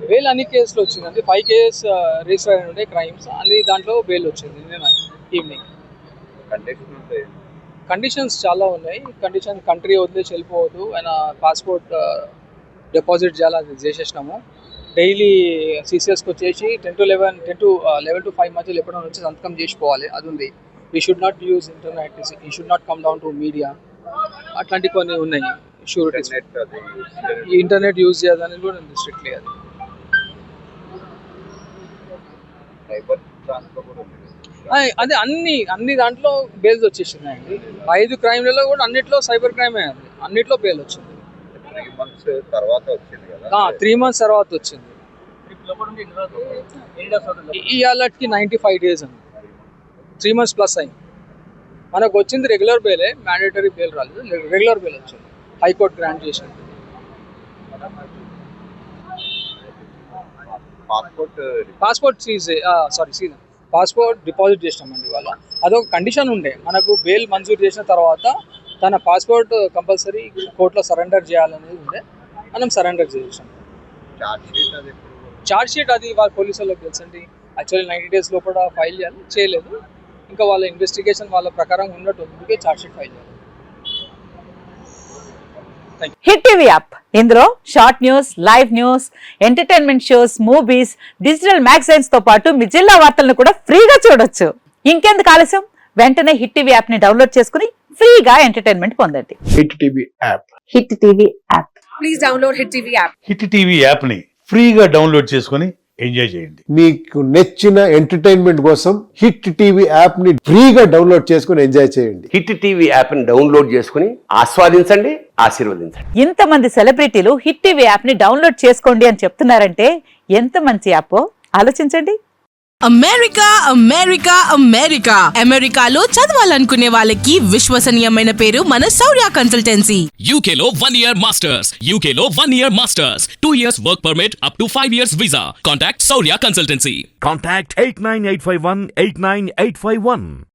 Bail అన్ని కేసులు వచ్చిందండి. 5 కేసెస్ రిజిస్టర్ అయి ఉండే క్రైమ్స్ అన్ని, దాంట్లో బెయిల్ వచ్చింది నిన్న ఈవినింగ్. కండిషన్స్ చాలా ఉన్నాయి. కంట్రీ వదిలేసి వెళ్ళిపోవద్దు, ఆయన పాస్పోర్ట్ డిపాజిట్ చేయాలి, అది చేసేసినాము. డైలీ సిసిఎస్కి వచ్చేసి 10 to 11 to 5 మధ్యలో ఎప్పుడైనా వచ్చి సంతకం చేసిపోవాలి, అది ఉంది. We should not use internet, ఈ should not come down to media, అట్లాంటి కొన్ని ఉన్నాయి షూరిటీస్. ఈ ఇంటర్నెట్ యూజ్ చేయాలని కూడా స్ట్రిక్ట్లీ అది. అదే అన్ని దాంట్లో బెయిల్స్ వచ్చేసిందండి. 5 క్రైమ్లలో కూడా అన్నిట్లో సైబర్ క్రైమే, అది అన్నిట్లో బెయిల్ వచ్చింది. 3 months తర్వాత వచ్చింది. ఇవాళకి 95 days అండి. 3 months ప్లస్ అయింది. మనకు వచ్చింది రెగ్యులర్ బెయిలే, మ్యాండేటరీ బెయిల్ రాలేదు. రెగ్యులర్ బెయిల్ వచ్చింది, హైకోర్టు గ్రాంట్ చేసింది. పాస్పోర్ట్ డిపాజిట్ చేసినామండి ఇవాళ. అదొక కండిషన్ ఉండే, మనకు బెయిల్ మంజూరు చేసిన తర్వాత తన పాస్పోర్ట్ కంపల్సరీ కోర్టులో సరెండర్ చేయాలనేది ఉండే, మనం సరెండర్ చేసాం. ఛార్జ్ షీట్ అది వాళ్ళ పోలీసు వాళ్ళకి తెలుసండి. యాక్చువల్లీ 90 days లోపల ఫైల్ చేయాలి, చేయలేదు. ఇంకా వాళ్ళ ఇన్వెస్టిగేషన్ వాళ్ళ ప్రకారం ఉన్నట్టు అందుకే ఛార్జ్ షీట్ ఫైల్ చేయాలి. హిట్ టీవీ యాప్, ఇందులో short news, live news, entertainment shows, movies, digital magazines తో పాటు మీ జిల్లా వార్తలను కూడా ఫ్రీగా చూడొచ్చు. ఇంకెందుకు ఆలస్యం, వెంటనే హిట్ టీవీ యాప్ ని డౌన్లోడ్ చేసుకుని ఫ్రీగా ఎంటర్టైన్మెంట్ పొందండి. Hit TV app. Hit TV app. Please download hit TV app. Hit TV app ని ఫ్రీగా డౌన్లోడ్ చేసుకుని ఎంజాయ్ చేయండి. మీకు నచ్చిన ఎంటర్టైన్మెంట్ కోసం హిట్ టీవీ యాప్ ని ఫ్రీగా డౌన్లోడ్ చేసుకుని ఎంజాయ్ చేయండి. హిట్ టీవీ యాప్ ని డౌన్లోడ్ చేసుకుని ఆస్వాదించండి, ఆశీర్వదించండి. ఇంతమంది సెలబ్రిటీలు హిట్ టీవీ యాప్ ని డౌన్లోడ్ చేసుకోండి అని చెప్తున్నారంటే ఎంత మంచి యాప్ ఆలోచించండి. అమెరికా అమెరికా అమెరికా అమెరికాలో చదవాలనుకునే వాళ్ళకి విశ్వసనీయమైన పేరు మన శౌర్య కన్సల్టెన్సీ. UK లో 1 year masters, UK లో 1 year masters, 2 years work permit up to 5 years visa. Contact Saurya Consultancy. Contact 89851 89851.